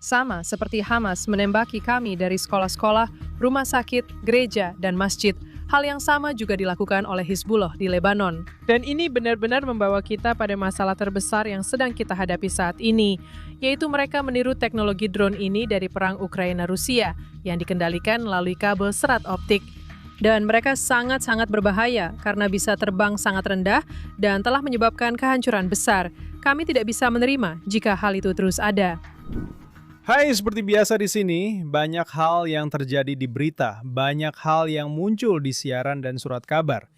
Sama seperti Hamas menembaki kami dari sekolah-sekolah, rumah sakit, gereja, dan masjid. Hal yang sama juga dilakukan oleh Hizbullah di Lebanon. Dan ini benar-benar membawa kita pada masalah terbesar yang sedang kita hadapi saat ini, yaitu mereka meniru teknologi drone ini dari perang Ukraina-Rusia yang dikendalikan melalui kabel serat optik. Dan mereka sangat-sangat berbahaya karena bisa terbang sangat rendah dan telah menyebabkan kehancuran besar. Kami tidak bisa menerima jika hal itu terus ada. Hai, seperti biasa di sini, banyak hal yang terjadi di berita, banyak hal yang muncul di siaran dan surat kabar.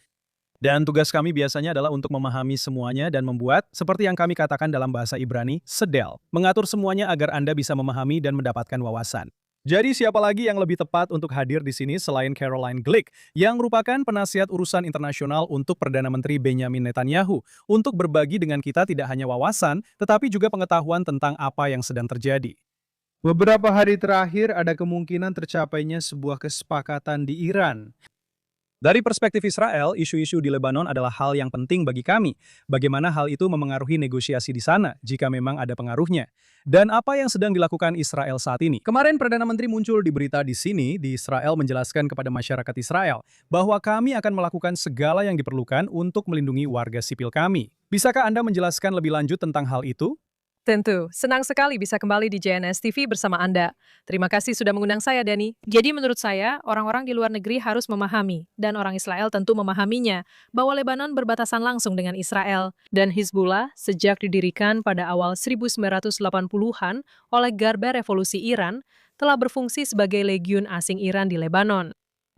Dan tugas kami biasanya adalah untuk memahami semuanya dan membuat, seperti yang kami katakan dalam bahasa Ibrani, sedel. Mengatur semuanya agar Anda bisa memahami dan mendapatkan wawasan. Jadi siapa lagi yang lebih tepat untuk hadir di sini selain Caroline Glick, yang merupakan penasihat urusan internasional untuk Perdana Menteri Benjamin Netanyahu, untuk berbagi dengan kita tidak hanya wawasan, tetapi juga pengetahuan tentang apa yang sedang terjadi. Beberapa hari terakhir ada kemungkinan tercapainya sebuah kesepakatan di Iran. Dari perspektif Israel, isu-isu di Lebanon adalah hal yang penting bagi kami. Bagaimana hal itu memengaruhi negosiasi di sana, jika memang ada pengaruhnya. Dan apa yang sedang dilakukan Israel saat ini. Kemarin Perdana Menteri muncul di berita di sini, di Israel menjelaskan kepada masyarakat Israel, bahwa kami akan melakukan segala yang diperlukan untuk melindungi warga sipil kami. Bisakah Anda menjelaskan lebih lanjut tentang hal itu? Tentu, senang sekali bisa kembali di JNS TV bersama Anda. Terima kasih sudah mengundang saya, Dani. Jadi menurut saya, orang-orang di luar negeri harus memahami, dan orang Israel tentu memahaminya, bahwa Lebanon berbatasan langsung dengan Israel. Dan Hizbullah, sejak didirikan pada awal 1980-an oleh Garda Revolusi Iran, telah berfungsi sebagai legiun asing Iran di Lebanon.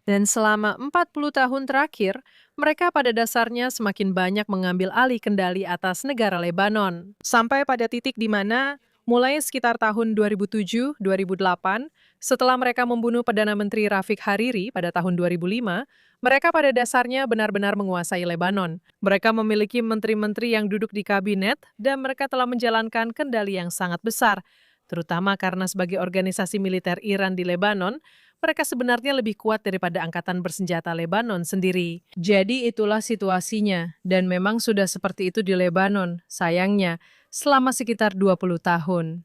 Dan selama 40 tahun terakhir, mereka pada dasarnya semakin banyak mengambil alih kendali atas negara Lebanon. Sampai pada titik di mana, mulai sekitar tahun 2007-2008, setelah mereka membunuh Perdana Menteri Rafiq Hariri pada tahun 2005, mereka pada dasarnya benar-benar menguasai Lebanon. Mereka memiliki menteri-menteri yang duduk di kabinet, dan mereka telah menjalankan kendali yang sangat besar, terutama karena sebagai organisasi militer Iran di Lebanon, mereka sebenarnya lebih kuat daripada angkatan bersenjata Lebanon sendiri. Jadi itulah situasinya, dan memang sudah seperti itu di Lebanon, sayangnya, selama sekitar 20 tahun.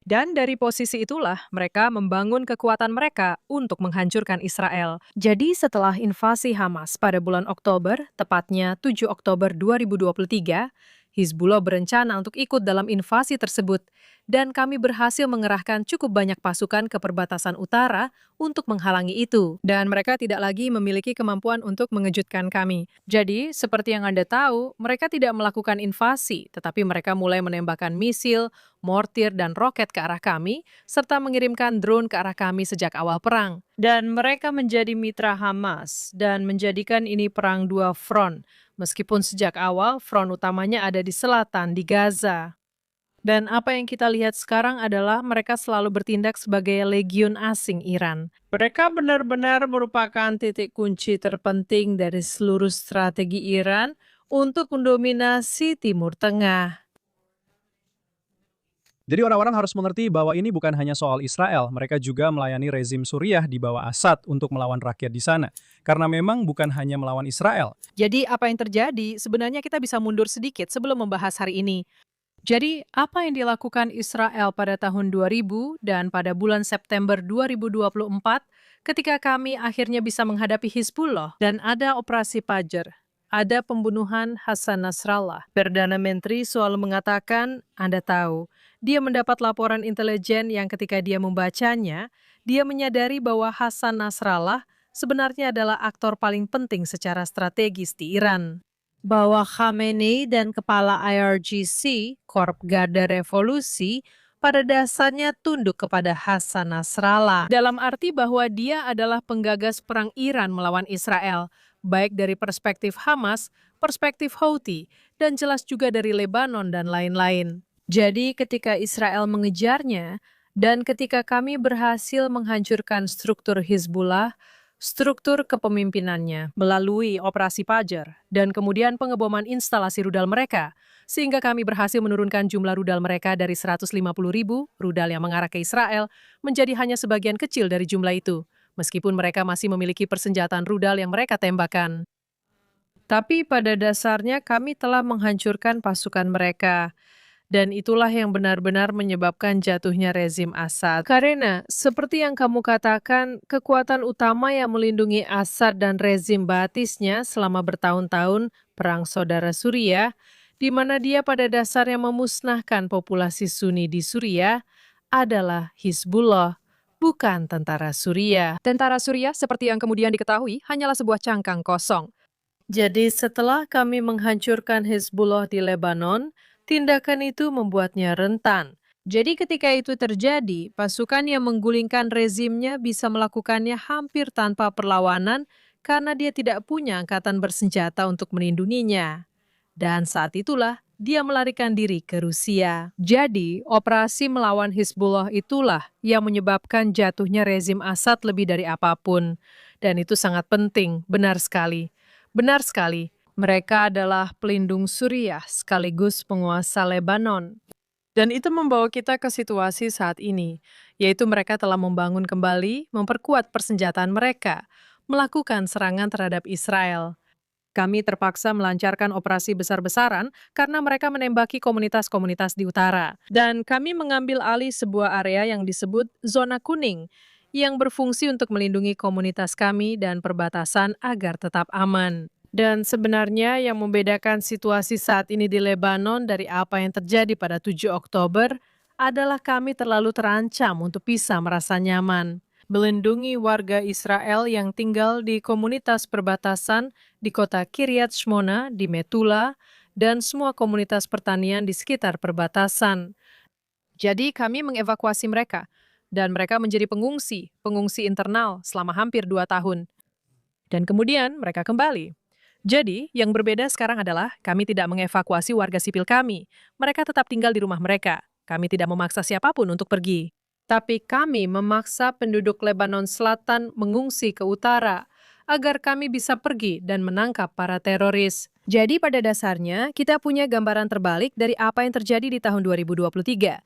Dan dari posisi itulah mereka membangun kekuatan mereka untuk menghancurkan Israel. Jadi setelah invasi Hamas pada bulan Oktober, tepatnya 7 Oktober 2023, Hizbullah berencana untuk ikut dalam invasi tersebut, dan kami berhasil mengerahkan cukup banyak pasukan ke perbatasan utara untuk menghalangi itu. Dan mereka tidak lagi memiliki kemampuan untuk mengejutkan kami. Jadi, seperti yang Anda tahu, mereka tidak melakukan invasi, tetapi mereka mulai menembakkan misil, mortir, dan roket ke arah kami, serta mengirimkan drone ke arah kami sejak awal perang. Dan mereka menjadi mitra Hamas, dan menjadikan ini perang dua front, meskipun sejak awal front utamanya ada di selatan, di Gaza. Dan apa yang kita lihat sekarang adalah mereka selalu bertindak sebagai legiun asing Iran. Mereka benar-benar merupakan titik kunci terpenting dari seluruh strategi Iran untuk mendominasi Timur Tengah. Jadi orang-orang harus mengerti bahwa ini bukan hanya soal Israel, mereka juga melayani rezim Suriah di bawah Assad untuk melawan rakyat di sana. Karena memang bukan hanya melawan Israel. Jadi apa yang terjadi? Sebenarnya kita bisa mundur sedikit sebelum membahas hari ini. Jadi, apa yang dilakukan Israel pada tahun 2000 dan pada bulan September 2024 ketika kami akhirnya bisa menghadapi Hizbullah dan ada operasi Pajar, ada pembunuhan Hassan Nasrallah. Perdana Menteri selalu mengatakan, Anda tahu, dia mendapat laporan intelijen yang ketika dia membacanya, dia menyadari bahwa Hassan Nasrallah sebenarnya adalah aktor paling penting secara strategis di Iran. Bahwa Khamenei dan kepala IRGC, Korp Garda Revolusi, pada dasarnya tunduk kepada Hassan Nasrallah. Dalam arti bahwa dia adalah penggagas perang Iran melawan Israel, baik dari perspektif Hamas, perspektif Houthi, dan jelas juga dari Lebanon dan lain-lain. Jadi ketika Israel mengejarnya, dan ketika kami berhasil menghancurkan struktur Hizbullah, struktur kepemimpinannya melalui operasi Pajar dan kemudian pengeboman instalasi rudal mereka, sehingga kami berhasil menurunkan jumlah rudal mereka dari 150.000 rudal yang mengarah ke Israel menjadi hanya sebagian kecil dari jumlah itu, meskipun mereka masih memiliki persenjataan rudal yang mereka tembakkan. Tapi pada dasarnya kami telah menghancurkan pasukan mereka. Dan itulah yang benar-benar menyebabkan jatuhnya rezim Assad. Karena, seperti yang kamu katakan, kekuatan utama yang melindungi Assad dan rezim Baathistnya selama bertahun-tahun Perang Saudara Suriah, di mana dia pada dasarnya memusnahkan populasi Sunni di Suriah, adalah Hizbullah, bukan tentara Suriah. Tentara Suriah, seperti yang kemudian diketahui, hanyalah sebuah cangkang kosong. Jadi setelah kami menghancurkan Hizbullah di Lebanon, tindakan itu membuatnya rentan. Jadi ketika itu terjadi, pasukan yang menggulingkan rezimnya bisa melakukannya hampir tanpa perlawanan karena dia tidak punya angkatan bersenjata untuk melindunginya. Dan saat itulah dia melarikan diri ke Rusia. Jadi, operasi melawan Hizbullah itulah yang menyebabkan jatuhnya rezim Assad lebih dari apapun. Dan itu sangat penting, benar sekali. Benar sekali, mereka adalah pelindung Suriah sekaligus penguasa Lebanon. Dan itu membawa kita ke situasi saat ini, yaitu mereka telah membangun kembali, memperkuat persenjataan mereka, melakukan serangan terhadap Israel. Kami terpaksa melancarkan operasi besar-besaran karena mereka menembaki komunitas-komunitas di utara. Dan kami mengambil alih sebuah area yang disebut zona kuning, yang berfungsi untuk melindungi komunitas kami dan perbatasan agar tetap aman. Dan sebenarnya yang membedakan situasi saat ini di Lebanon dari apa yang terjadi pada 7 Oktober adalah kami terlalu terancam untuk bisa merasa nyaman. Melindungi warga Israel yang tinggal di komunitas perbatasan di kota Kiryat Shmona, di Metula, dan semua komunitas pertanian di sekitar perbatasan. Jadi kami mengevakuasi mereka, dan mereka menjadi pengungsi internal selama hampir 2 tahun. Dan kemudian mereka kembali. Jadi, yang berbeda sekarang adalah kami tidak mengevakuasi warga sipil kami. Mereka tetap tinggal di rumah mereka. Kami tidak memaksa siapapun untuk pergi. Tapi kami memaksa penduduk Lebanon Selatan mengungsi ke utara, agar kami bisa pergi dan menangkap para teroris. Jadi pada dasarnya, kita punya gambaran terbalik dari apa yang terjadi di tahun 2023.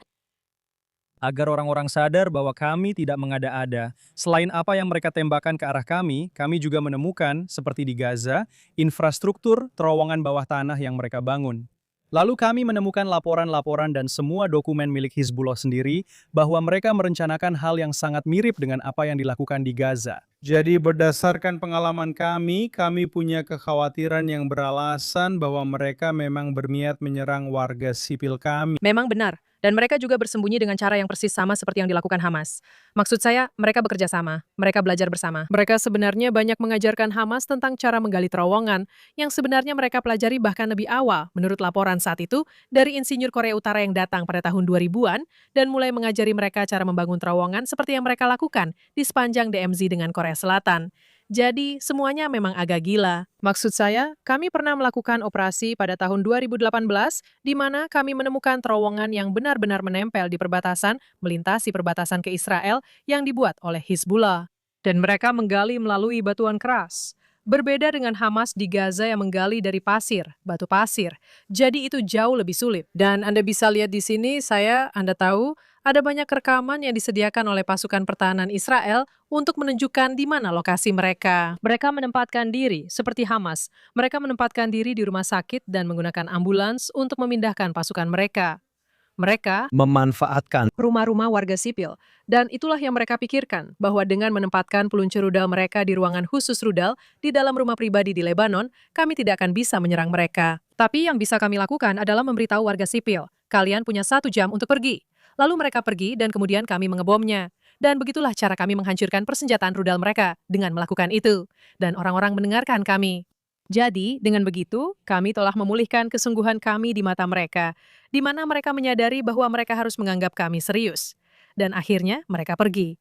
Agar orang-orang sadar bahwa kami tidak mengada-ada. Selain apa yang mereka tembakkan ke arah kami juga menemukan, seperti di Gaza, infrastruktur terowongan bawah tanah yang mereka bangun. Lalu kami menemukan laporan-laporan dan semua dokumen milik Hizbullah sendiri bahwa mereka merencanakan hal yang sangat mirip dengan apa yang dilakukan di Gaza. Jadi berdasarkan pengalaman kami punya kekhawatiran yang beralasan bahwa mereka memang berniat menyerang warga sipil kami. Memang benar. Dan mereka juga bersembunyi dengan cara yang persis sama seperti yang dilakukan Hamas. Maksud saya, mereka bekerja sama, mereka belajar bersama. Mereka sebenarnya banyak mengajarkan Hamas tentang cara menggali terowongan, yang sebenarnya mereka pelajari bahkan lebih awal, menurut laporan saat itu, dari insinyur Korea Utara yang datang pada tahun 2000-an, dan mulai mengajari mereka cara membangun terowongan seperti yang mereka lakukan di sepanjang DMZ dengan Korea Selatan. Jadi, semuanya memang agak gila. Maksud saya, kami pernah melakukan operasi pada tahun 2018, di mana kami menemukan terowongan yang benar-benar menempel di perbatasan, melintasi perbatasan ke Israel yang dibuat oleh Hizbullah. Dan mereka menggali melalui batuan keras. Berbeda dengan Hamas di Gaza yang menggali dari pasir, batu pasir. Jadi itu jauh lebih sulit. Dan Anda bisa lihat di sini, Anda tahu, ada banyak rekaman yang disediakan oleh pasukan pertahanan Israel untuk menunjukkan di mana lokasi mereka. Mereka menempatkan diri, seperti Hamas. Mereka menempatkan diri di rumah sakit dan menggunakan ambulans untuk memindahkan pasukan mereka. Mereka Memanfaatkan rumah-rumah warga sipil. Dan itulah yang mereka pikirkan, bahwa dengan menempatkan peluncur rudal mereka di ruangan khusus rudal di dalam rumah pribadi di Lebanon, kami tidak akan bisa menyerang mereka. Tapi yang bisa kami lakukan adalah memberitahu warga sipil, kalian punya 1 jam untuk pergi. Lalu mereka pergi dan kemudian kami mengebomnya. Dan begitulah cara kami menghancurkan persenjataan rudal mereka dengan melakukan itu. Dan orang-orang mendengarkan kami. Jadi, dengan begitu, kami telah memulihkan kesungguhan kami di mata mereka, di mana mereka menyadari bahwa mereka harus menganggap kami serius. Dan akhirnya mereka pergi.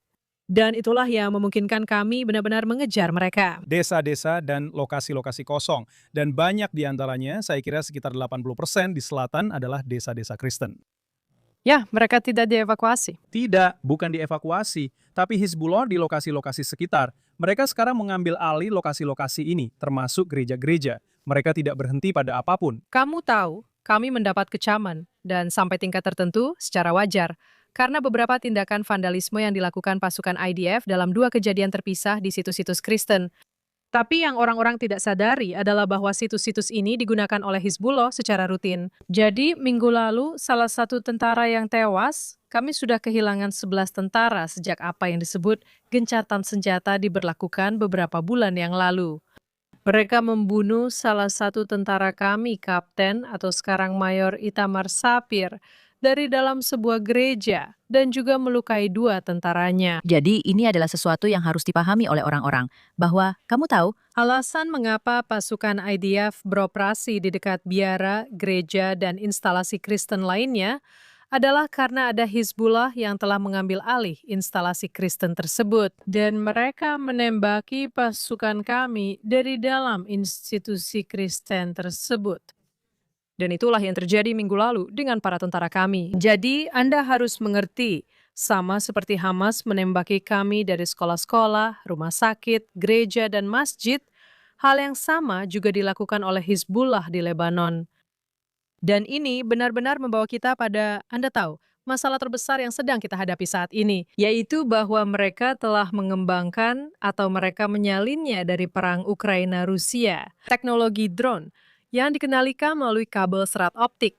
Dan itulah yang memungkinkan kami benar-benar mengejar mereka. desa-desa dan lokasi-lokasi kosong. Dan banyak di antaranya, saya kira sekitar 80% di selatan adalah desa-desa Kristen. Ya, mereka tidak dievakuasi. Tidak, bukan dievakuasi, tapi Hizbullah di lokasi-lokasi sekitar. Mereka sekarang mengambil alih lokasi-lokasi ini, termasuk gereja-gereja. Mereka tidak berhenti pada apapun. Kamu tahu, kami mendapat kecaman, dan sampai tingkat tertentu secara wajar, karena beberapa tindakan vandalisme yang dilakukan pasukan IDF dalam 2 kejadian terpisah di situs-situs Kristen. Tapi yang orang-orang tidak sadari adalah bahwa situs-situs ini digunakan oleh Hizbullah secara rutin. Jadi, minggu lalu, salah satu tentara yang tewas, kami sudah kehilangan 11 tentara sejak apa yang disebut gencatan senjata diberlakukan beberapa bulan yang lalu. Mereka membunuh salah satu tentara kami, Kapten atau sekarang Mayor Itamar Sapir, dari dalam sebuah gereja dan juga melukai 2 tentaranya. Jadi ini adalah sesuatu yang harus dipahami oleh orang-orang, bahwa kamu tahu, Alasan mengapa pasukan IDF beroperasi di dekat biara, gereja, dan instalasi Kristen lainnya adalah karena ada Hizbullah yang telah mengambil alih instalasi Kristen tersebut. Dan mereka menembaki pasukan kami dari dalam institusi Kristen tersebut. Dan itulah yang terjadi minggu lalu dengan para tentara kami. Jadi, Anda harus mengerti, sama seperti Hamas menembaki kami dari sekolah-sekolah, rumah sakit, gereja, dan masjid, hal yang sama juga dilakukan oleh Hizbullah di Lebanon. Dan ini benar-benar membawa kita pada, Anda tahu, masalah terbesar yang sedang kita hadapi saat ini, yaitu bahwa mereka telah mengembangkan atau mereka menyalinnya dari perang Ukraina-Rusia, teknologi drone, yang dikenalikan melalui kabel serat optik.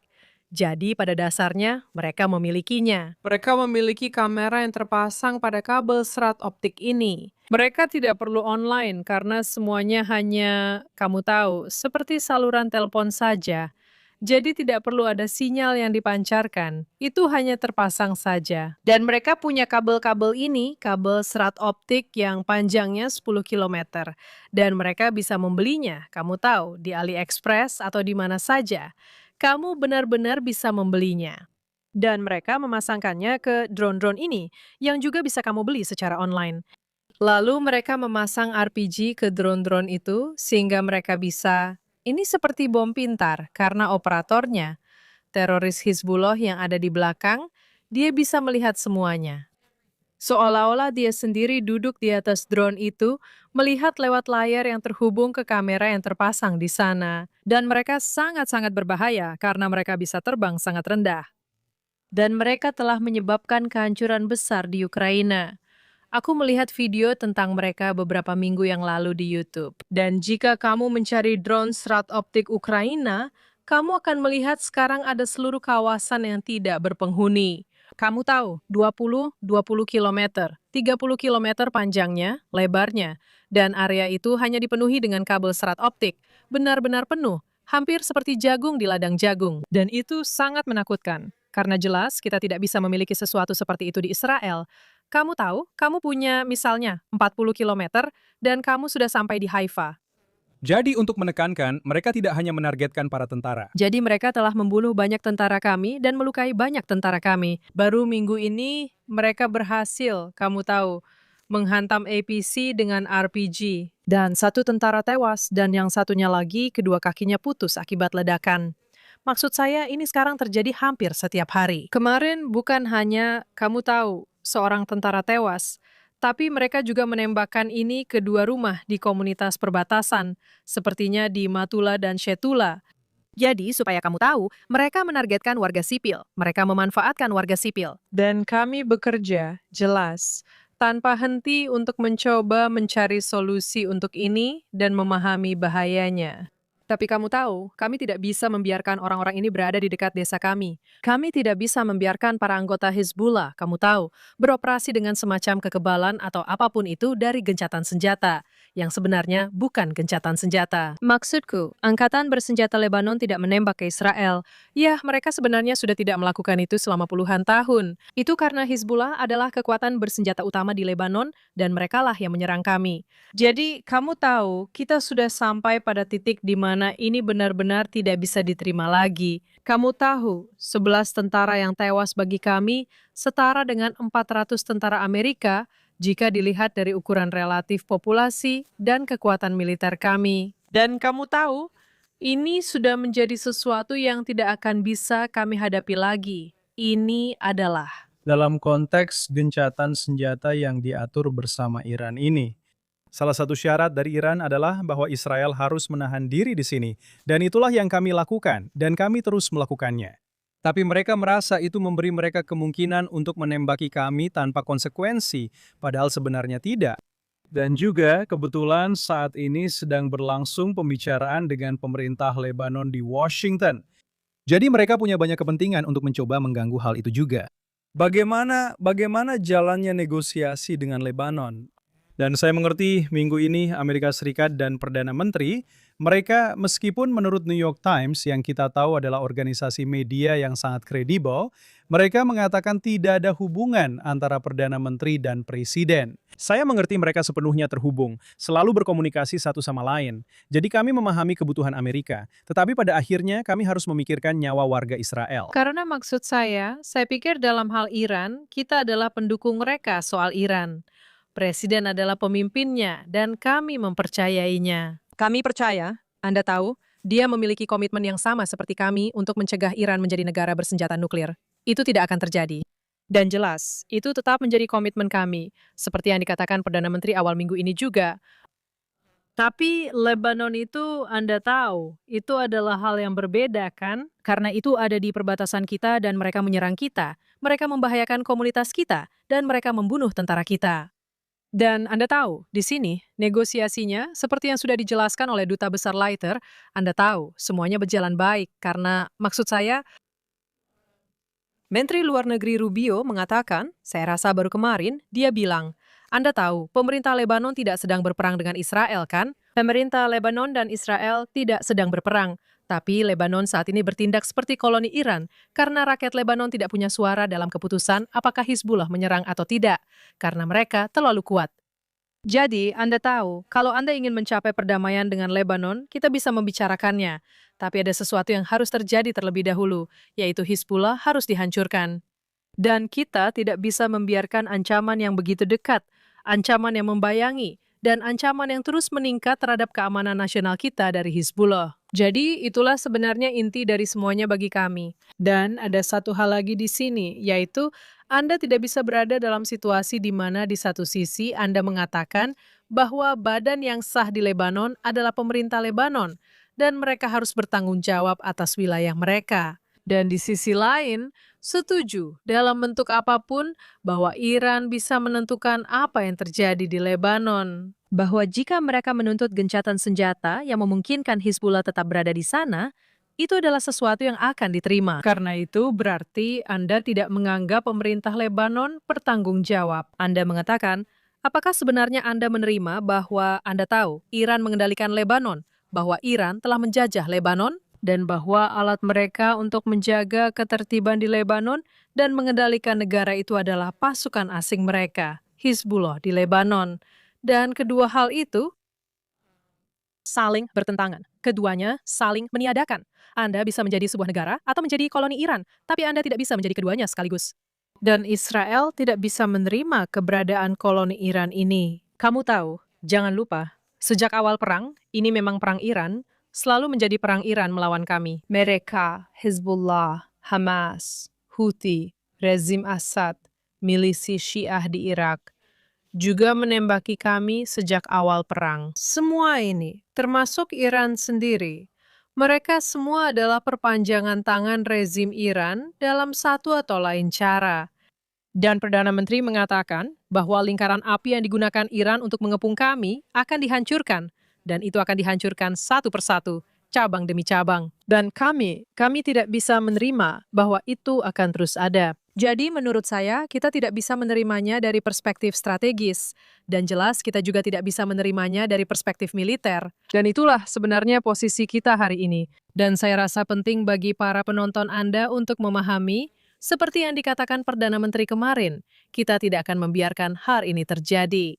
Jadi pada dasarnya mereka memilikinya. Mereka memiliki kamera yang terpasang pada kabel serat optik ini. Mereka tidak perlu online karena semuanya hanya, kamu tahu, seperti saluran telepon saja. Jadi tidak perlu ada sinyal yang dipancarkan, itu hanya terpasang saja. Dan mereka punya kabel-kabel ini, kabel serat optik yang panjangnya 10 km. Dan mereka bisa membelinya, kamu tahu, di AliExpress atau di mana saja. Kamu benar-benar bisa membelinya. Dan mereka memasangkannya ke drone-drone ini, yang juga bisa kamu beli secara online. Lalu mereka memasang RPG ke drone-drone itu, sehingga mereka bisa... Ini seperti bom pintar karena operatornya, teroris Hizbullah yang ada di belakang, dia bisa melihat semuanya. Seolah-olah dia sendiri duduk di atas drone itu, melihat lewat layar yang terhubung ke kamera yang terpasang di sana. Dan mereka sangat-sangat berbahaya karena mereka bisa terbang sangat rendah. Dan mereka telah menyebabkan kehancuran besar di Ukraina. Aku melihat video tentang mereka beberapa minggu yang lalu di YouTube. Dan jika kamu mencari drone serat optik Ukraina, kamu akan melihat sekarang ada seluruh kawasan yang tidak berpenghuni. Kamu tahu, 20 km, 30 km panjangnya, lebarnya, dan area itu hanya dipenuhi dengan kabel serat optik. Benar-benar penuh, hampir seperti jagung di ladang jagung. Dan itu sangat menakutkan, karena jelas kita tidak bisa memiliki sesuatu seperti itu di Israel. Kamu tahu, kamu punya misalnya 40 km dan kamu sudah sampai di Haifa. Jadi untuk menekankan, mereka tidak hanya menargetkan para tentara. Jadi mereka telah membunuh banyak tentara kami dan melukai banyak tentara kami. Baru minggu ini mereka berhasil, kamu tahu, menghantam APC dengan RPG. Dan 1 tentara tewas dan yang satunya lagi kedua kakinya putus akibat ledakan. Maksud saya ini sekarang terjadi hampir setiap hari. Kemarin bukan hanya, kamu tahu, seorang tentara tewas, tapi mereka juga menembakkan ini ke 2 rumah di komunitas perbatasan, sepertinya di Matula dan Shetula. Jadi, supaya kamu tahu, mereka menargetkan warga sipil. Mereka memanfaatkan warga sipil. Dan kami bekerja, jelas, tanpa henti untuk mencoba mencari solusi untuk ini dan memahami bahayanya. Tapi kamu tahu, kami tidak bisa membiarkan orang-orang ini berada di dekat desa kami. Kami tidak bisa membiarkan para anggota Hizbullah, kamu tahu, beroperasi dengan semacam kekebalan atau apapun itu dari gencatan senjata, yang sebenarnya bukan gencatan senjata. Maksudku, angkatan bersenjata Lebanon tidak menembak ke Israel. Ya, mereka sebenarnya sudah tidak melakukan itu selama puluhan tahun. Itu karena Hizbullah adalah kekuatan bersenjata utama di Lebanon, dan merekalah yang menyerang kami. Jadi, kamu tahu, kita sudah sampai pada titik di mana ini benar-benar tidak bisa diterima lagi. Kamu tahu, 11 tentara yang tewas bagi kami setara dengan 400 tentara Amerika jika dilihat dari ukuran relatif populasi dan kekuatan militer kami. Dan kamu tahu, ini sudah menjadi sesuatu yang tidak akan bisa kami hadapi lagi. Ini adalah Dalam konteks gencatan senjata yang diatur bersama Iran ini, salah satu syarat dari Iran adalah bahwa Israel harus menahan diri di sini. Dan itulah yang kami lakukan, dan kami terus melakukannya. Tapi mereka merasa itu memberi mereka kemungkinan untuk menembaki kami tanpa konsekuensi, padahal sebenarnya tidak. Dan juga kebetulan saat ini sedang berlangsung pembicaraan dengan pemerintah Lebanon di Washington. Jadi mereka punya banyak kepentingan untuk mencoba mengganggu hal itu juga. Bagaimana jalannya negosiasi dengan Lebanon? Dan saya mengerti minggu ini Amerika Serikat dan Perdana Menteri, mereka meskipun menurut New York Times yang kita tahu adalah organisasi media yang sangat kredibel, mereka mengatakan tidak ada hubungan antara Perdana Menteri dan Presiden. Saya mengerti mereka sepenuhnya terhubung, selalu berkomunikasi satu sama lain. Jadi kami memahami kebutuhan Amerika, tetapi pada akhirnya kami harus memikirkan nyawa warga Israel. Karena maksud saya pikir dalam hal Iran, kita adalah pendukung mereka soal Iran. Presiden adalah pemimpinnya dan kami mempercayainya. Kami percaya, Anda tahu, dia memiliki komitmen yang sama seperti kami untuk mencegah Iran menjadi negara bersenjata nuklir. Itu tidak akan terjadi. Dan jelas, itu tetap menjadi komitmen kami, seperti yang dikatakan Perdana Menteri awal minggu ini juga. Tapi Lebanon itu Anda tahu, itu adalah hal yang berbeda kan? Karena itu ada di perbatasan kita dan mereka menyerang kita. Mereka membahayakan komunitas kita dan mereka membunuh tentara kita. Dan Anda tahu, di sini negosiasinya seperti yang sudah dijelaskan oleh Duta Besar Leiter, Anda tahu semuanya berjalan baik karena maksud saya, Menteri Luar Negeri Rubio mengatakan, saya rasa baru kemarin, dia bilang, Anda tahu, pemerintah Lebanon tidak sedang berperang dengan Israel kan? Pemerintah Lebanon dan Israel tidak sedang berperang. Tapi Lebanon saat ini bertindak seperti koloni Iran karena rakyat Lebanon tidak punya suara dalam keputusan apakah Hizbullah menyerang atau tidak, karena mereka terlalu kuat. Jadi, Anda tahu, kalau Anda ingin mencapai perdamaian dengan Lebanon, kita bisa membicarakannya. Tapi ada sesuatu yang harus terjadi terlebih dahulu, yaitu Hizbullah harus dihancurkan. Dan kita tidak bisa membiarkan ancaman yang begitu dekat, ancaman yang membayangi, dan ancaman yang terus meningkat terhadap keamanan nasional kita dari Hizbullah. Jadi, itulah sebenarnya inti dari semuanya bagi kami. Dan ada satu hal lagi di sini, yaitu Anda tidak bisa berada dalam situasi di mana di satu sisi Anda mengatakan bahwa badan yang sah di Lebanon adalah pemerintah Lebanon, dan mereka harus bertanggung jawab atas wilayah mereka. Dan di sisi lain, setuju dalam bentuk apapun bahwa Iran bisa menentukan apa yang terjadi di Lebanon. Bahwa jika mereka menuntut gencatan senjata yang memungkinkan Hizbullah tetap berada di sana, itu adalah sesuatu yang akan diterima. Karena itu berarti Anda tidak menganggap pemerintah Lebanon bertanggung jawab. Anda mengatakan, apakah sebenarnya Anda menerima bahwa Anda tahu Iran mengendalikan Lebanon, bahwa Iran telah menjajah Lebanon? Dan bahwa alat mereka untuk menjaga ketertiban di Lebanon dan mengendalikan negara itu adalah pasukan asing mereka, Hizbullah di Lebanon. Dan kedua hal itu Saling bertentangan. Keduanya saling meniadakan. Anda bisa menjadi sebuah negara atau menjadi koloni Iran, tapi Anda tidak bisa menjadi keduanya sekaligus. dan Israel tidak bisa menerima keberadaan koloni Iran ini. Kamu tahu, jangan lupa, sejak awal perang, ini memang perang Iran, selalu menjadi perang Iran melawan kami. Mereka, Hizbullah, Hamas, Houthi, rezim Assad, milisi Syiah di Irak, juga menembaki kami sejak awal perang. Semua ini, termasuk Iran sendiri, mereka semua adalah perpanjangan tangan rezim Iran dalam satu atau lain cara. Dan Perdana Menteri mengatakan bahwa lingkaran api yang digunakan Iran untuk mengepung kami akan dihancurkan, dan itu akan dihancurkan satu persatu, cabang demi cabang. Dan kami tidak bisa menerima bahwa itu akan terus ada. Jadi menurut saya, kita tidak bisa menerimanya dari perspektif strategis. Dan jelas kita juga tidak bisa menerimanya dari perspektif militer. Dan itulah sebenarnya posisi kita hari ini. Dan saya rasa penting bagi para penonton Anda untuk memahami, seperti yang dikatakan Perdana Menteri kemarin, kita tidak akan membiarkan hal ini terjadi.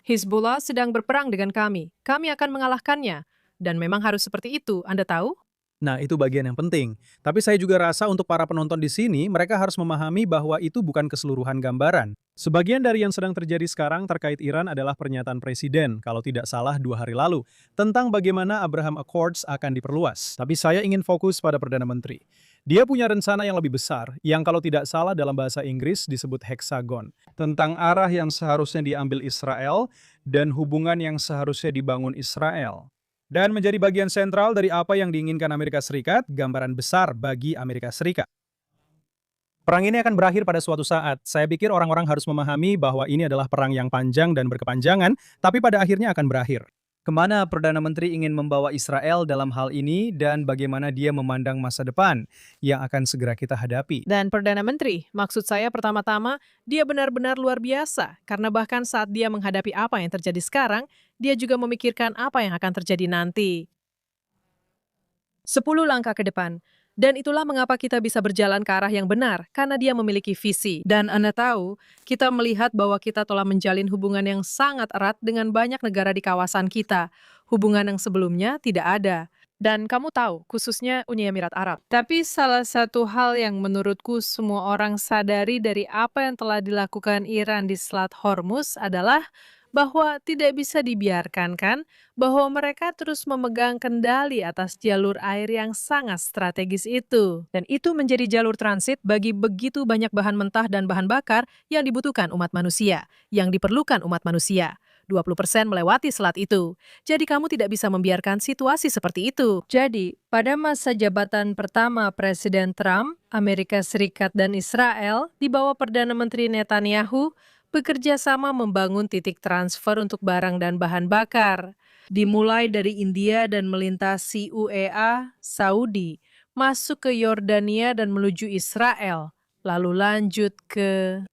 Hizbullah sedang berperang dengan kami. Kami akan mengalahkannya. Dan memang harus seperti itu, Anda tahu? Nah, itu bagian yang penting. Tapi saya juga rasa untuk para penonton di sini, mereka harus memahami bahwa itu bukan keseluruhan gambaran. Sebagian dari yang sedang terjadi sekarang terkait Iran adalah pernyataan Presiden, kalau tidak salah 2 hari lalu, tentang bagaimana Abraham Accords akan diperluas. Tapi saya ingin fokus pada Perdana Menteri. Dia punya rencana yang lebih besar, yang kalau tidak salah dalam bahasa Inggris disebut heksagon, tentang arah yang seharusnya diambil Israel dan hubungan yang seharusnya dibangun Israel. Dan menjadi bagian sentral dari apa yang diinginkan Amerika Serikat, gambaran besar bagi Amerika Serikat. Perang ini akan berakhir pada suatu saat. Saya pikir orang-orang harus memahami bahwa ini adalah perang yang panjang dan berkepanjangan, tapi pada akhirnya akan berakhir. Kemana Perdana Menteri ingin membawa Israel dalam hal ini dan bagaimana dia memandang masa depan yang akan segera kita hadapi? Dan Perdana Menteri, maksud saya pertama-tama, dia benar-benar luar biasa. Karena bahkan saat dia menghadapi apa yang terjadi sekarang, dia juga memikirkan apa yang akan terjadi nanti. 10 langkah ke depan. Dan itulah mengapa kita bisa berjalan ke arah yang benar, karena dia memiliki visi. Dan Anda tahu, kita melihat bahwa kita telah menjalin hubungan yang sangat erat dengan banyak negara di kawasan kita. Hubungan yang sebelumnya tidak ada. Dan kamu tahu, khususnya Uni Emirat Arab. Tapi salah satu hal yang menurutku semua orang sadari dari apa yang telah dilakukan Iran di Selat Hormuz adalah bahwa tidak bisa dibiarkan kan, bahwa mereka terus memegang kendali atas jalur air yang sangat strategis itu. Dan itu menjadi jalur transit bagi begitu banyak bahan mentah dan bahan bakar yang dibutuhkan umat manusia, yang diperlukan umat manusia. 20% melewati selat itu. Jadi kamu tidak bisa membiarkan situasi seperti itu. Jadi, pada masa jabatan pertama Presiden Trump, Amerika Serikat dan Israel, di bawah Perdana Menteri Netanyahu, bekerja sama membangun titik transfer untuk barang dan bahan bakar. Dimulai dari India dan melintasi UEA, Saudi, masuk ke Yordania dan menuju Israel, lalu lanjut ke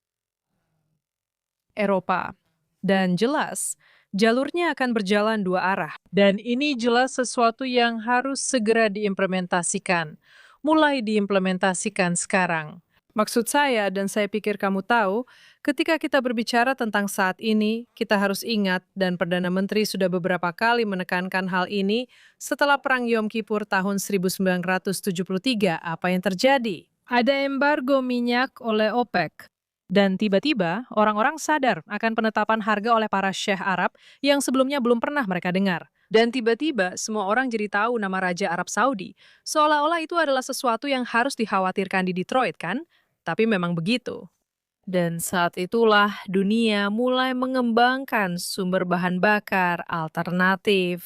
Eropa. Dan jelas, jalurnya akan berjalan dua arah. Dan ini jelas sesuatu yang harus segera diimplementasikan. Mulai diimplementasikan sekarang. Maksud saya, dan saya pikir kamu tahu, ketika kita berbicara tentang saat ini, kita harus ingat, dan Perdana Menteri sudah beberapa kali menekankan hal ini, setelah Perang Yom Kippur tahun 1973, apa yang terjadi? Ada embargo minyak oleh OPEC. Dan tiba-tiba, orang-orang sadar akan penetapan harga oleh para syekh Arab yang sebelumnya belum pernah mereka dengar. Dan tiba-tiba, semua orang jadi tahu nama Raja Arab Saudi. Seolah-olah itu adalah sesuatu yang harus dikhawatirkan di Detroit, kan? Tapi memang begitu. Dan saat itulah dunia mulai mengembangkan sumber bahan bakar alternatif.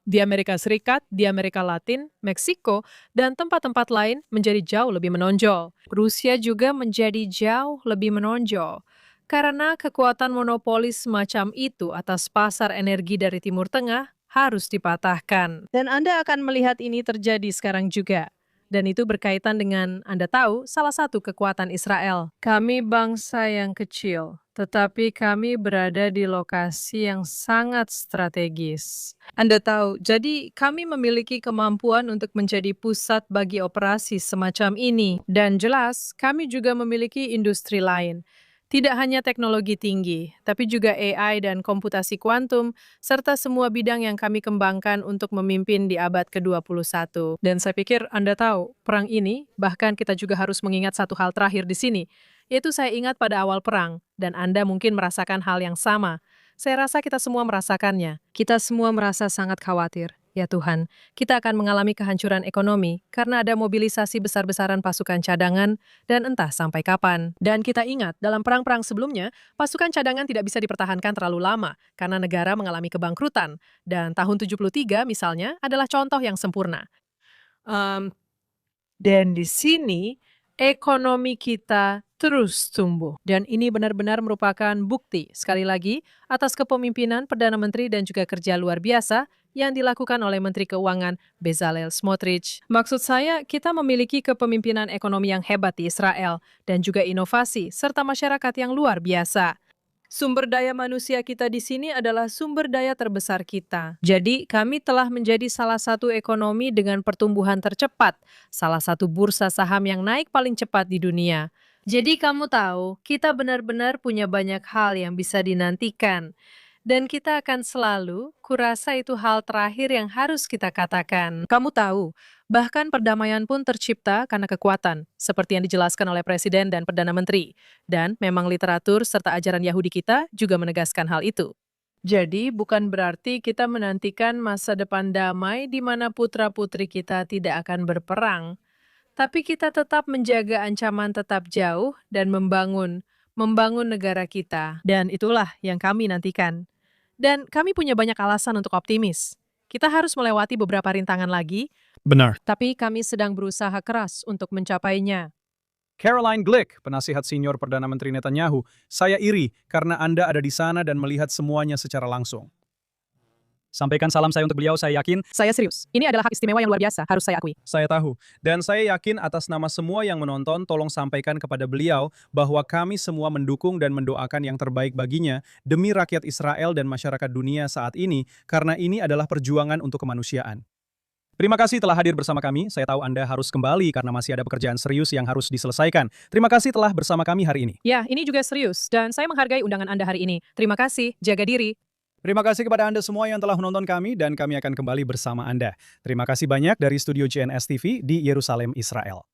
Di Amerika Serikat, di Amerika Latin, Meksiko, dan tempat-tempat lain menjadi jauh lebih menonjol. Rusia juga menjadi jauh lebih menonjol. Karena kekuatan monopolis semacam itu atas pasar energi dari Timur Tengah harus dipatahkan. Dan Anda akan melihat ini terjadi sekarang juga. Dan itu berkaitan dengan, Anda tahu, salah satu kekuatan Israel. Kami bangsa yang kecil, tetapi kami berada di lokasi yang sangat strategis. Anda tahu, jadi kami memiliki kemampuan untuk menjadi pusat bagi operasi semacam ini. Dan jelas, kami juga memiliki industri lain. Tidak hanya teknologi tinggi, tapi juga AI dan komputasi kuantum, serta semua bidang yang kami kembangkan untuk memimpin di abad ke-21. Dan saya pikir Anda tahu, perang ini, bahkan kita juga harus mengingat satu hal terakhir di sini, yaitu saya ingat pada awal perang, dan Anda mungkin merasakan hal yang sama. Saya rasa kita semua merasakannya. Kita semua merasa sangat khawatir. Ya Tuhan, kita akan mengalami kehancuran ekonomi karena ada mobilisasi besar-besaran pasukan cadangan dan entah sampai kapan. Dan kita ingat, dalam perang-perang sebelumnya, pasukan cadangan tidak bisa dipertahankan terlalu lama karena negara mengalami kebangkrutan. Dan tahun 73 misalnya adalah contoh yang sempurna. Dan di sini, ekonomi kita terus tumbuh. Dan ini benar-benar merupakan bukti, sekali lagi, atas kepemimpinan Perdana Menteri dan juga kerja luar biasa yang dilakukan oleh Menteri Keuangan Bezalel Smotrich. Maksud saya, kita memiliki kepemimpinan ekonomi yang hebat di Israel dan juga inovasi serta masyarakat yang luar biasa. Sumber daya manusia kita di sini adalah sumber daya terbesar kita. Jadi, kami telah menjadi salah satu ekonomi dengan pertumbuhan tercepat, salah satu bursa saham yang naik paling cepat di dunia. Jadi, kamu tahu, kita benar-benar punya banyak hal yang bisa dinantikan. Dan kita akan selalu, kurasa itu hal terakhir yang harus kita katakan. Kamu tahu, bahkan perdamaian pun tercipta karena kekuatan, seperti yang dijelaskan oleh Presiden dan Perdana Menteri. Dan memang literatur serta ajaran Yahudi kita juga menegaskan hal itu. Jadi, bukan berarti kita menantikan masa depan damai di mana putra-putri kita tidak akan berperang. Tapi kita tetap menjaga ancaman tetap jauh dan membangun negara kita. Dan itulah yang kami nantikan. Dan kami punya banyak alasan untuk optimis. Kita harus melewati beberapa rintangan lagi, Benar. tapi kami sedang berusaha keras untuk mencapainya. Caroline Glick, penasihat senior Perdana Menteri Netanyahu, saya iri karena Anda ada di sana dan melihat semuanya secara langsung. Sampaikan salam saya untuk beliau, saya yakin. Saya serius. Ini adalah hak istimewa yang luar biasa, harus saya akui. Saya tahu, dan saya yakin atas nama semua yang menonton, tolong sampaikan kepada beliau bahwa kami semua mendukung dan mendoakan yang terbaik baginya demi rakyat Israel dan masyarakat dunia saat ini, karena ini adalah perjuangan untuk kemanusiaan. Terima kasih telah hadir bersama kami. Saya tahu Anda harus kembali karena masih ada pekerjaan serius yang harus diselesaikan. Terima kasih telah bersama kami hari ini. Ya, ini juga serius, dan saya menghargai undangan Anda hari ini. Terima kasih, jaga diri. Terima kasih kepada Anda semua yang telah menonton kami dan kami akan kembali bersama Anda. Terima kasih banyak dari studio JNS TV di Yerusalem, Israel.